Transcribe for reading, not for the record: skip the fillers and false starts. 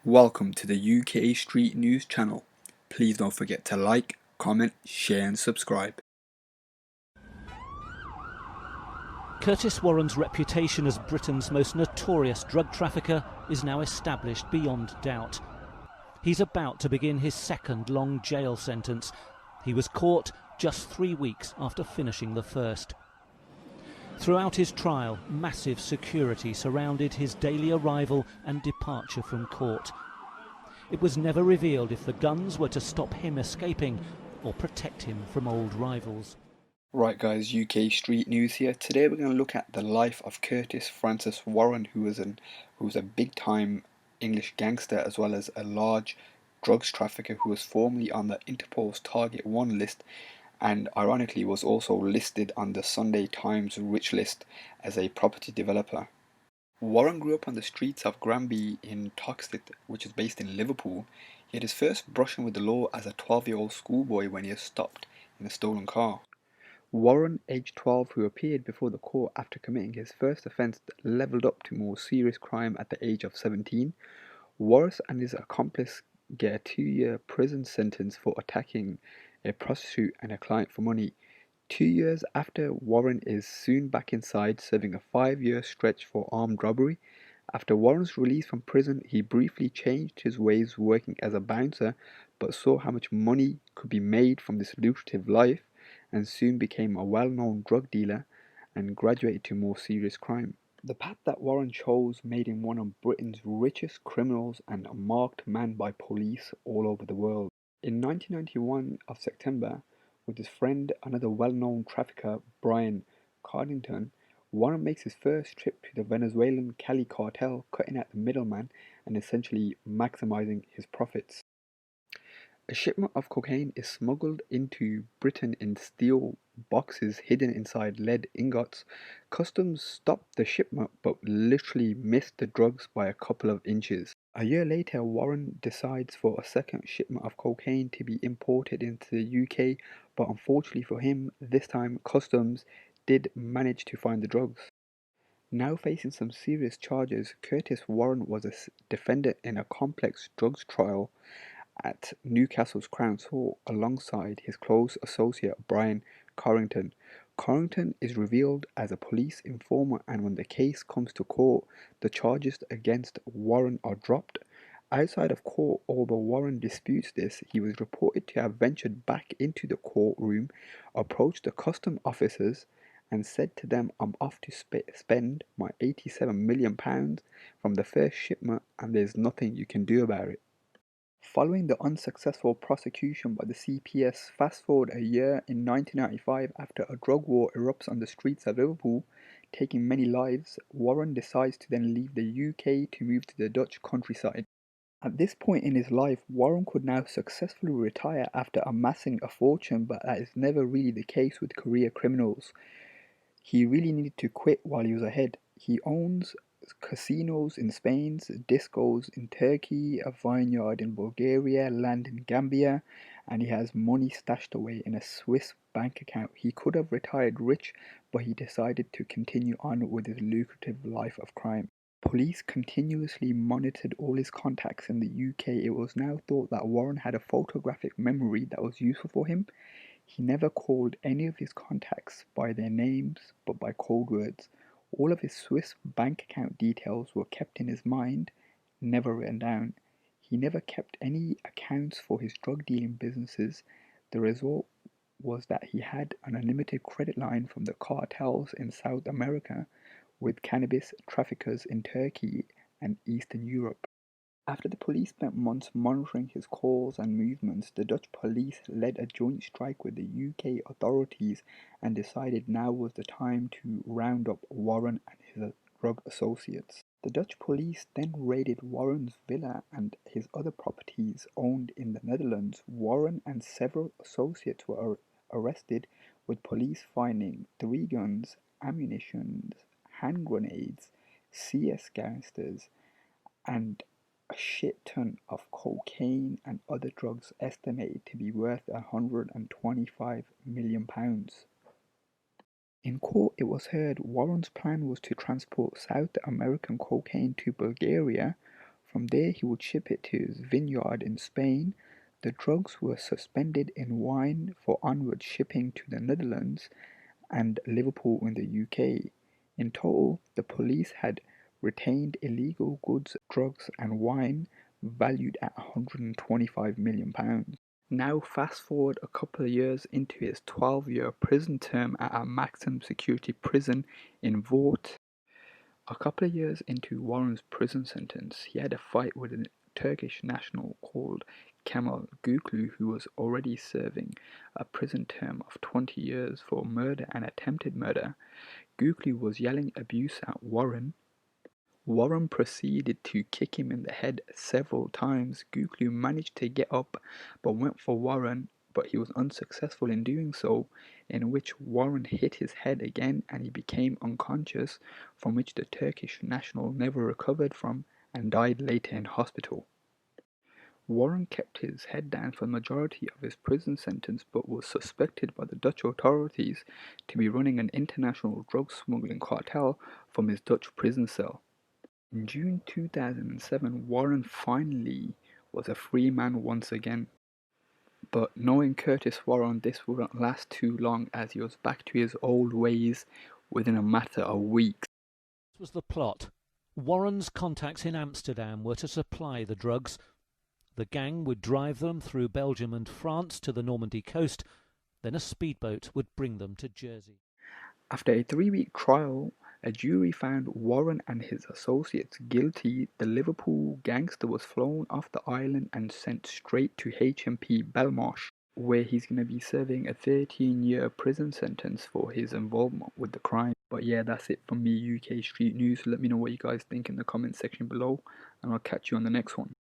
Welcome to the UK Street News channel. Please don't forget to like, comment, share and subscribe. Curtis Warren's reputation as Britain's most notorious drug trafficker is now established beyond doubt. He's about to begin his second long jail sentence. He was caught just 3 weeks after finishing the first. Throughout his trial, massive security surrounded his daily arrival and departure from court. It was never revealed if the guns were to stop him escaping or protect him from old rivals. Right guys, UK Street News here. Today we're going to look at the life of Curtis Francis Warren, who was a big time English gangster as well as a large drugs trafficker who was formerly on the Interpol's Target 1 list and ironically was also listed on the Sunday Times Rich List as a property developer. Warren grew up on the streets of Granby in Toxteth, which is based in Liverpool. He had his first brushing with the law as a 12-year-old schoolboy when he was stopped in a stolen car. Warren, aged 12, who appeared before the court after committing his first offence, levelled up to more serious crime at the age of 17. Warren and his accomplice get a 2-year prison sentence for attacking a prostitute and a client for money. 2 years after, Warren is soon back inside, serving a 5-year stretch for armed robbery. After Warren's release from prison, he briefly changed his ways working as a bouncer, but saw how much money could be made from this lucrative life, and soon became a well-known drug dealer and graduated to more serious crime. The path that Warren chose made him one of Britain's richest criminals and a marked man by police all over the world. In 1991 of September, with his friend, another well-known trafficker, Brian Cardington, Warren makes his first trip to the Venezuelan Cali cartel, cutting out the middleman and essentially maximizing his profits. A shipment of cocaine is smuggled into Britain in steel boxes hidden inside lead ingots. Customs stop the shipment but literally missed the drugs by a couple of inches. A year later, Warren decides for a second shipment of cocaine to be imported into the UK, but unfortunately for him, this time customs did manage to find the drugs. Now facing some serious charges, Curtis Warren was a defendant in a complex drugs trial at Newcastle's Crown Court alongside his close associate Brian Corrington. Corrington is revealed as a police informant, and when the case comes to court, the charges against Warren are dropped. Outside of court, although Warren disputes this, he was reported to have ventured back into the courtroom, approached the custom officers, and said to them, "I'm off to spend my £87 million from the first shipment, and there's nothing you can do about it." Following the unsuccessful prosecution by the CPS, fast forward a year in 1995, after a drug war erupts on the streets of Liverpool, taking many lives, Warren decides to then leave the UK to move to the Dutch countryside. At this point in his life, Warren could now successfully retire after amassing a fortune, but that is never really the case with career criminals. He really needed to quit while he was ahead. He owns casinos in Spain, discos in Turkey, a vineyard in Bulgaria, land in Gambia, and he has money stashed away in a Swiss bank account. He could have retired rich, but he decided to continue on with his lucrative life of crime. Police continuously monitored all his contacts in the UK. It was now thought that Warren had a photographic memory that was useful for him. He never called any of his contacts by their names, but by code words. All of his Swiss bank account details were kept in his mind, never written down. He never kept any accounts for his drug dealing businesses. The result was that he had an unlimited credit line from the cartels in South America with cannabis traffickers in Turkey and Eastern Europe. After the police spent months monitoring his calls and movements, the Dutch police led a joint strike with the UK authorities and decided now was the time to round up Warren and his drug associates. The Dutch police then raided Warren's villa and his other properties owned in the Netherlands. Warren and several associates were arrested, with police finding 3 guns, ammunition, hand grenades, CS canisters, and a shit ton of cocaine and other drugs estimated to be worth £125 million. In court, it was heard Warren's plan was to transport South American cocaine to Bulgaria From there, he would ship it to his vineyard in Spain. The drugs were suspended in wine for onward shipping to the Netherlands and Liverpool in the UK. In total, the police had retained illegal goods, drugs, and wine valued at £125 million. Now, fast forward a couple of years into his 12-year prison term at a maximum security prison in Vorst. A couple of years into Warren's prison sentence, he had a fight with a Turkish national called Kemal Guklu, who was already serving a prison term of 20 years for murder and attempted murder. Guklu was yelling abuse at Warren. Warren proceeded to kick him in the head several times. Guklu managed to get up but went for Warren, but he was unsuccessful in doing so, in which Warren hit his head again and he became unconscious, from which the Turkish national never recovered from and died later in hospital. Warren kept his head down for the majority of his prison sentence but was suspected by the Dutch authorities to be running an international drug smuggling cartel from his Dutch prison cell. In June 2007, Warren finally was a free man once again. But knowing Curtis Warren, this wouldn't last too long, as he was back to his old ways within a matter of weeks. This was the plot. Warren's contacts in Amsterdam were to supply the drugs. The gang would drive them through Belgium and France to the Normandy coast. Then a speedboat would bring them to Jersey. After a 3-week trial, a jury found Warren and his associates guilty. The Liverpool gangster was flown off the island and sent straight to HMP Belmarsh, where he's going to be serving a 13-year prison sentence for his involvement with the crime. But yeah, that's it from me, UK Street News. Let me know what you guys think in the comment section below, and I'll catch you on the next one.